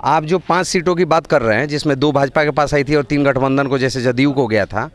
आप जो 5 सीटों की बात कर रहे हैं, जिसमें 2 भाजपा के पास आई थी और 3 गठबंधन को, जैसे जदयू को गया था,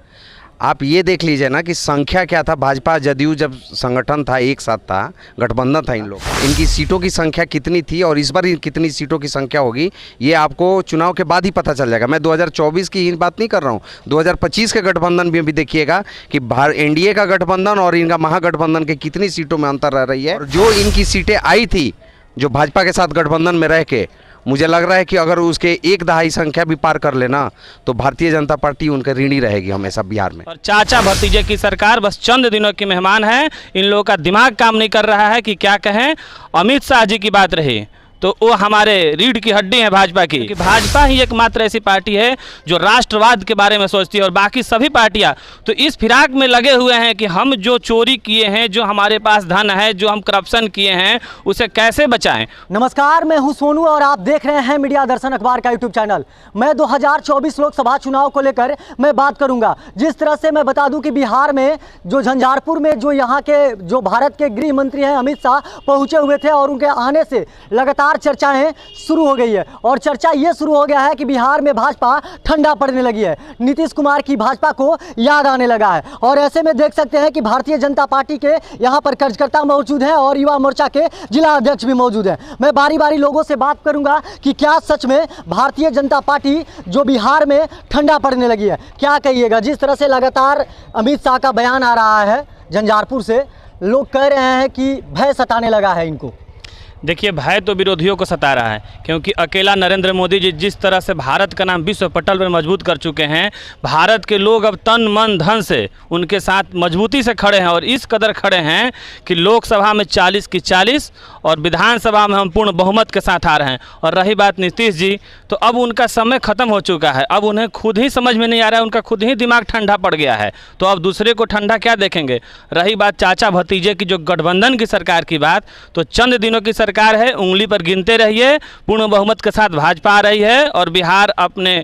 आप ये देख लीजिए ना कि संख्या क्या था। भाजपा जदयू जब संगठन था, एक साथ था, गठबंधन था इन लोग, इनकी सीटों की संख्या कितनी थी और इस बार कितनी सीटों की संख्या होगी, ये आपको चुनाव के बाद ही पता चल जाएगा। मैं 2024 की ही बात नहीं कर रहा हूँ, 2025 के गठबंधन में भी देखिएगा कि एनडीए का गठबंधन और इनका महागठबंधन के कितनी सीटों में अंतर रह रही है। और जो इनकी सीटें आई थी जो भाजपा के साथ गठबंधन में रह के, मुझे लग रहा है कि अगर उसके 1/2 संख्या भी पार कर लेना तो भारतीय जनता पार्टी उनके ऋणी रहेगी हमेशा बिहार में। और चाचा भतीजे की सरकार बस चंद दिनों की मेहमान है। इन लोगों का दिमाग काम नहीं कर रहा है कि क्या कहें। अमित शाह जी की बात रही तो वो हमारे रीढ़ की हड्डी है भाजपा की, कि भाजपा ही एकमात्र ऐसी पार्टी है जो राष्ट्रवाद के बारे में सोचती है और बाकी सभी पार्टियां तो इस फिराक में लगे हुए हैं कि हम जो चोरी किए हैं, जो हमारे पास धन है, जो हम करप्शन किए हैं, उसे कैसे बचाएं। नमस्कार, मैं हूं सोनू और आप देख रहे हैं मीडिया दर्शन अखबार का यूट्यूब चैनल। मैं 2024 लोकसभा चुनाव को लेकर मैं बात करूंगा। जिस तरह से मैं बता दूं कि बिहार में जो झंझारपुर में जो यहाँ के जो भारत के गृह मंत्री हैं अमित शाह पहुंचे हुए थे और उनके आने से लगातार चर्चाएं शुरू हो गई है। और चर्चा ये शुरू हो गया है कि बिहार में भाजपा ठंडा पड़ने लगी है, नीतीश कुमार की भाजपा को याद आने लगा है। और ऐसे में देख सकते हैं कि भारतीय जनता पार्टी के यहाँ पर कार्यकर्ता मौजूद हैं और युवा मोर्चा के जिला अध्यक्ष भी मौजूद हैं। मैं बारी बारी लोगों से बात करूंगा कि क्या सच में भारतीय जनता पार्टी जो बिहार में ठंडा पड़ने लगी है, क्या कहिएगा। जिस तरह से लगातार अमित शाह का बयान आ रहा है झंझारपुर से, लोग कह रहे हैं कि भय सताने लगा है इनको। देखिए, भय तो विरोधियों को सता रहा है, क्योंकि अकेला नरेंद्र मोदी जी जिस तरह से भारत का नाम विश्व पटल पर मजबूत कर चुके हैं, भारत के लोग अब तन मन धन से उनके साथ मजबूती से खड़े हैं। और इस कदर खड़े हैं कि लोकसभा में 40 की 40 और विधानसभा में हम पूर्ण बहुमत के साथ आ रहे हैं। और रही बात नीतीश जी, तो अब उनका समय ख़त्म हो चुका है। अब उन्हें खुद ही समझ में नहीं आ रहा है, उनका खुद ही दिमाग ठंडा पड़ गया है, तो अब दूसरे को ठंडा क्या देखेंगे। रही बात चाचा भतीजे की जो गठबंधन की सरकार की बात, तो चंद दिनों की सरकार है, उंगली पर गिनते रहिए। पूर्ण बहुमत के साथ भाजपा आ रही है और बिहार अपने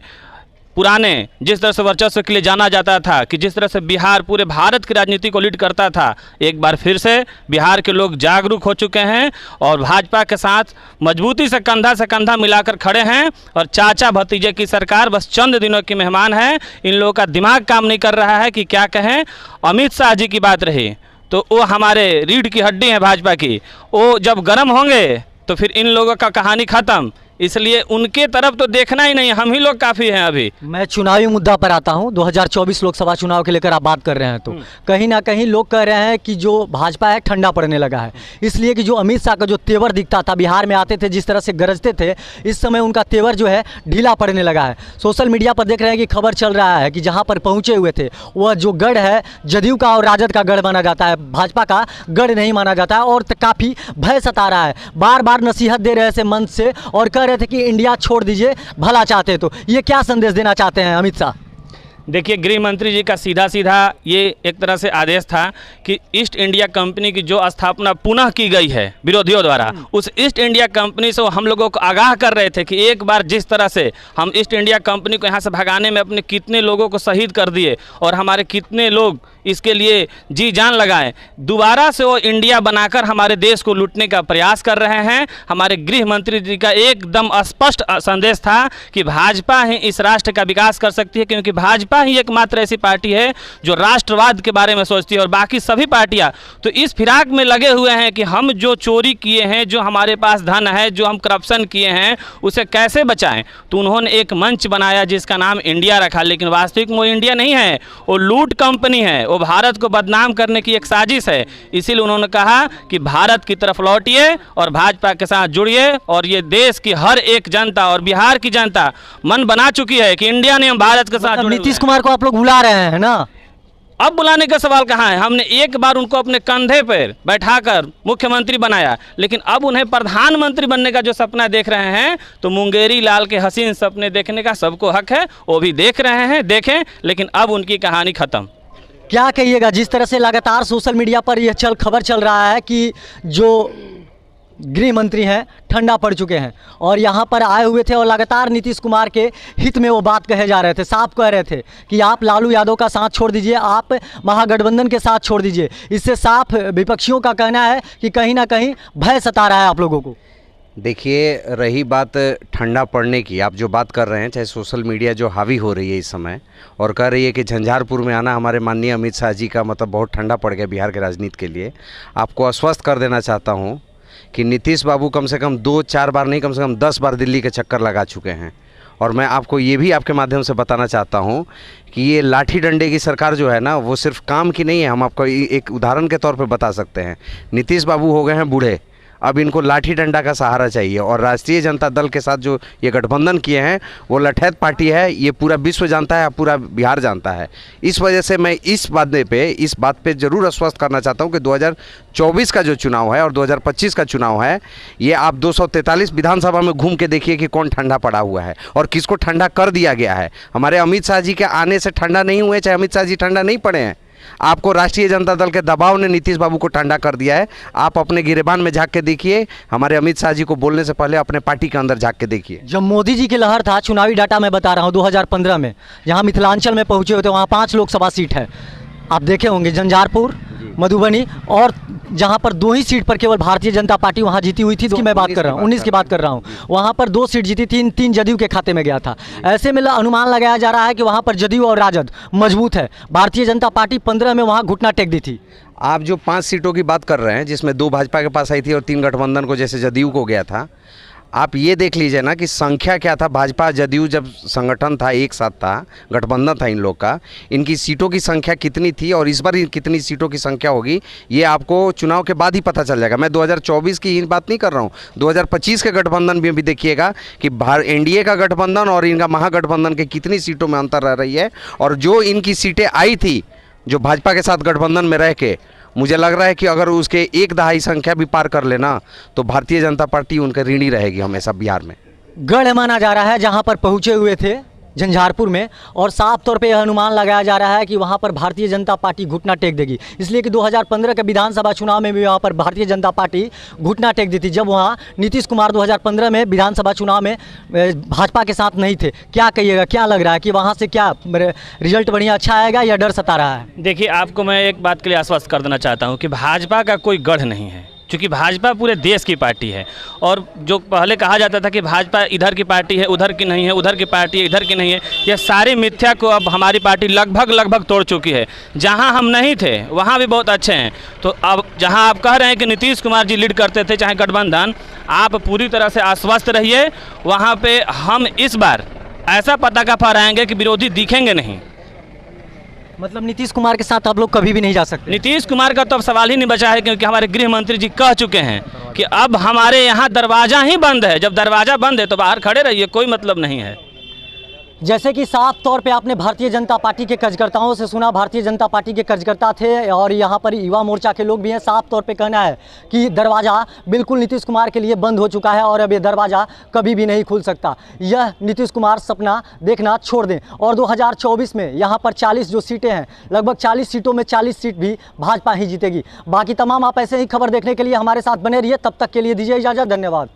पुराने जिस तरह से वर्चस्व के लिए जाना जाता था, कि जिस तरह से बिहार पूरे भारत की राजनीति को लीड करता था, एक बार फिर से बिहार के लोग जागरूक हो चुके हैं और भाजपा के साथ मजबूती से कंधा मिलाकर खड़े हैं। और चाचा भतीजे की सरकार बस चंद दिनों की मेहमान है। इन लोगों का दिमाग काम नहीं कर रहा है कि क्या कहें। अमित शाह जी की बात रही तो वो हमारे रीढ़ की हड्डी है भाजपा की, वो जब गर्म होंगे तो फिर इन लोगों का कहानी ख़त्म। इसलिए उनके तरफ तो देखना ही नहीं, हम ही लोग काफ़ी हैं। अभी मैं चुनावी मुद्दा पर आता हूं। 2024 लोकसभा चुनाव के लेकर आप बात कर रहे हैं, तो कहीं ना कहीं लोग कह रहे हैं कि जो भाजपा है ठंडा पड़ने लगा है, इसलिए कि जो अमित शाह का जो तेवर दिखता था, बिहार में आते थे जिस तरह से गरजते थे, इस समय उनका तेवर जो है ढीला पड़ने लगा है। सोशल मीडिया पर देख रहे हैं कि खबर चल रहा है कि जहाँ पर पहुँचे हुए थे वह जो गढ़ है जदयू का और राजद का गढ़ माना जाता है, भाजपा का गढ़ नहीं माना जाता है। और काफ़ी भय सता रहा है, बार बार नसीहत दे रहे थे मंच से और कह रहे थे कि इंडिया छोड़ दीजिए, भला चाहते तो। ये क्या संदेश देना चाहते हैं अमित शाह? देखिए, गृह मंत्री जी का सीधा सीधा ये एक तरह से आदेश था कि ईस्ट इंडिया कंपनी की जो स्थापना पुनः की गई है विरोधियों द्वारा, उस ईस्ट इंडिया कंपनी से हम लोगों को आगाह कर रहे थे कि एक बार जिस तरह से हम ईस्ट इंडिया कंपनी को यहाँ से भगाने में अपने कितने लोगों को शहीद कर दिए और हमारे कितने लोग इसके लिए जी जान लगाएं, दोबारा से वो इंडिया बनाकर हमारे देश को लूटने का प्रयास कर रहे हैं। हमारे गृह मंत्री जी का एकदम स्पष्ट संदेश था कि भाजपा ही इस राष्ट्र का विकास कर सकती है, क्योंकि भाजपा ही एकमात्र ऐसी पार्टी है जो राष्ट्रवाद के बारे में सोचती है और बाकी सभी पार्टियां तो इस फिराक में लगे हुए हैं कि हम जो चोरी किए हैं, जो हमारे पास धन है, जो हम करप्शन किए हैं, उसे कैसे बचाएं। तो उन्होंने एक मंच बनाया जिसका नाम इंडिया रखा, लेकिन वास्तविक में वो इंडिया नहीं है, वो लूट कंपनी है, वो भारत को बदनाम करने की एक साजिश है। इसीलिए उन्होंने कहा कि भारत की तरफ लौटिए और भाजपा के साथ जुड़िए। और ये देश की हर एक जनता और बिहार की जनता मन बना चुकी है कि इंडिया ने हम भारत के साथ। नीतीश कुमार को आप लोग बुला रहे हैं ना? अब बुलाने का सवाल कहाँ है। हमने एक बार उनको अपने कंधे पर बैठाकर मुख्यमंत्री बनाया, लेकिन अब उन्हें प्रधानमंत्री बनने का जो सपना देख रहे हैं, तो मुंगेरी लाल के हसीन सपने देखने का सबको हक है, वो भी देख रहे हैं, देखें, लेकिन अब उनकी कहानी खत्म। क्या कहिएगा, जिस तरह से लगातार सोशल मीडिया पर यह खबर चल रहा है कि जो गृह मंत्री हैं ठंडा पड़ चुके हैं और यहाँ पर आए हुए थे और लगातार नीतीश कुमार के हित में वो बात कहे जा रहे थे, साफ कह रहे थे कि आप लालू यादव का साथ छोड़ दीजिए, आप महागठबंधन के साथ छोड़ दीजिए। इससे साफ विपक्षियों का कहना है कि कहीं ना कहीं भय सता रहा है आप लोगों को। देखिए, रही बात ठंडा पड़ने की, आप जो बात कर रहे हैं, चाहे सोशल मीडिया जो हावी हो रही है इस समय और कह रही है कि झंझारपुर में आना हमारे माननीय अमित शाह जी का मतलब बहुत ठंडा पड़ गया बिहार के राजनीति के लिए, आपको आश्वस्त कर देना चाहता हूं कि नीतीश बाबू कम से कम 2-4 बार नहीं, कम से कम 10 बार दिल्ली के चक्कर लगा चुके हैं। और मैं आपको ये भी आपके माध्यम से बताना चाहता हूं कि ये लाठी डंडे की सरकार जो है ना, वो सिर्फ काम की नहीं है। हम आपको एक उदाहरण के तौर पे बता सकते हैं। नीतीश बाबू हो गए हैं बूढ़े, अब इनको लाठी डंडा का सहारा चाहिए। और राष्ट्रीय जनता दल के साथ जो ये गठबंधन किए हैं वो लठैत पार्टी है, ये पूरा विश्व जानता है, पूरा बिहार जानता है। इस वजह से मैं इस बात पे ज़रूर आश्वस्त करना चाहता हूँ कि 2024 का जो चुनाव है और 2025 का चुनाव है, ये आप 243 विधानसभा में घूम के देखिए कि कौन ठंडा पड़ा हुआ है और किसको ठंडा कर दिया गया है। हमारे अमित शाह जी के आने से ठंडा नहीं हुए, चाहे अमित शाह जी ठंडा नहीं पड़े हैं। आपको राष्ट्रीय जनता दल के दबाव ने नीतीश बाबू को ठंडा कर दिया है। आप अपने गिरेबान में झांक के देखिए, हमारे अमित शाह जी को बोलने से पहले अपने पार्टी के अंदर झांक के देखिए। जब मोदी जी की लहर था, चुनावी डाटा मैं बता रहा हूँ 2015 में, जहाँ मिथिलांचल में पहुँचे हुए थे, वहाँ 5 लोकसभा सीट है। आप देखे होंगे झंझारपुर, मधुबनी, और जहाँ पर 2 ही सीट पर केवल भारतीय जनता पार्टी वहाँ जीती हुई थी, मैं बात कर रहा हूँ 19 की बात कर रहा हूँ। वहाँ पर 2 सीट जीती थी, 3 जदयू के खाते में गया था। ऐसे में अनुमान लगाया जा रहा है कि वहाँ पर जदयू और राजद मजबूत है। भारतीय जनता पार्टी 15 में वहाँ घुटना टेक दी थी। आप जो 5 सीटों की बात कर रहे हैं, जिसमें 2 भाजपा के पास आई थी और 3 गठबंधन को जैसे जदयू को गया था, आप ये देख लीजिए ना कि संख्या क्या था। भाजपा जदयू जब संगठन था, एक साथ था, गठबंधन था इन लोग का, इनकी सीटों की संख्या कितनी थी और इस बार कितनी सीटों की संख्या होगी, ये आपको चुनाव के बाद ही पता चल जाएगा। मैं 2024 की ही बात नहीं कर रहा हूँ, 2025 के गठबंधन में भी देखिएगा कि एनडीए का गठबंधन और इनका महागठबंधन के कितनी सीटों में अंतर रह रही है। और जो इनकी सीटें आई थी जो भाजपा के साथ गठबंधन में रह के, मुझे लग रहा है कि अगर उसके 1 दहाई संख्या भी पार कर लेना तो भारतीय जनता पार्टी उनके ऋणी रहेगी हमेशा बिहार में। गढ़ माना जा रहा है जहां पर पहुंचे हुए थे झंझारपुर में, और साफ तौर पे यह अनुमान लगाया जा रहा है कि वहां पर भारतीय जनता पार्टी घुटना टेक देगी। इसलिए कि 2015 के विधानसभा चुनाव में भी वहां पर भारतीय जनता पार्टी घुटना टेक दी थी, जब वहां नीतीश कुमार 2015 में विधानसभा चुनाव में भाजपा के साथ नहीं थे। क्या कहिएगा, क्या लग रहा है कि वहाँ से क्या रिजल्ट बढ़िया अच्छा आएगा या डर सता रहा है? देखिए, आपको मैं एक बात के लिए आश्वस्त कर देना चाहता हूँ कि भाजपा का कोई गढ़ नहीं है, क्योंकि भाजपा पूरे देश की पार्टी है। और जो पहले कहा जाता था कि भाजपा इधर की पार्टी है, उधर की नहीं है, उधर की पार्टी है, इधर की नहीं है, यह सारी मिथ्या को अब हमारी पार्टी लगभग तोड़ चुकी है। जहां हम नहीं थे वहां भी बहुत अच्छे हैं। तो अब जहां आप कह रहे हैं कि नीतीश कुमार जी लीड करते थे, चाहे गठबंधन, आप पूरी तरह से आश्वस्त रहिए। वहाँ पर हम इस बार ऐसा पताका फहराएंगे कि विरोधी दिखेंगे नहीं। मतलब नीतीश कुमार के साथ आप लोग कभी भी नहीं जा सकते? नीतीश कुमार का तो अब सवाल ही नहीं बचा है, क्योंकि हमारे गृह मंत्री जी कह चुके हैं कि अब हमारे यहाँ दरवाज़ा ही बंद है। जब दरवाज़ा बंद है तो बाहर खड़े रहिए, कोई मतलब नहीं है। जैसे कि साफ तौर पे आपने भारतीय जनता पार्टी के कार्यकर्ताओं से सुना, भारतीय जनता पार्टी के कार्यकर्ता थे और यहाँ पर युवा मोर्चा के लोग भी हैं। साफ तौर पे कहना है कि दरवाज़ा बिल्कुल नीतीश कुमार के लिए बंद हो चुका है और अब ये दरवाज़ा कभी भी नहीं खुल सकता। यह नीतीश कुमार सपना देखना छोड़ दें। और 2024 में यहाँ पर 40 जो सीटें हैं, लगभग 40 सीटों में 40 सीट भी भाजपा ही जीतेगी। बाकी तमाम आप ऐसे ही खबर देखने के लिए हमारे साथ बने रहिए। तब तक के लिए दीजिए इजाज़त। धन्यवाद।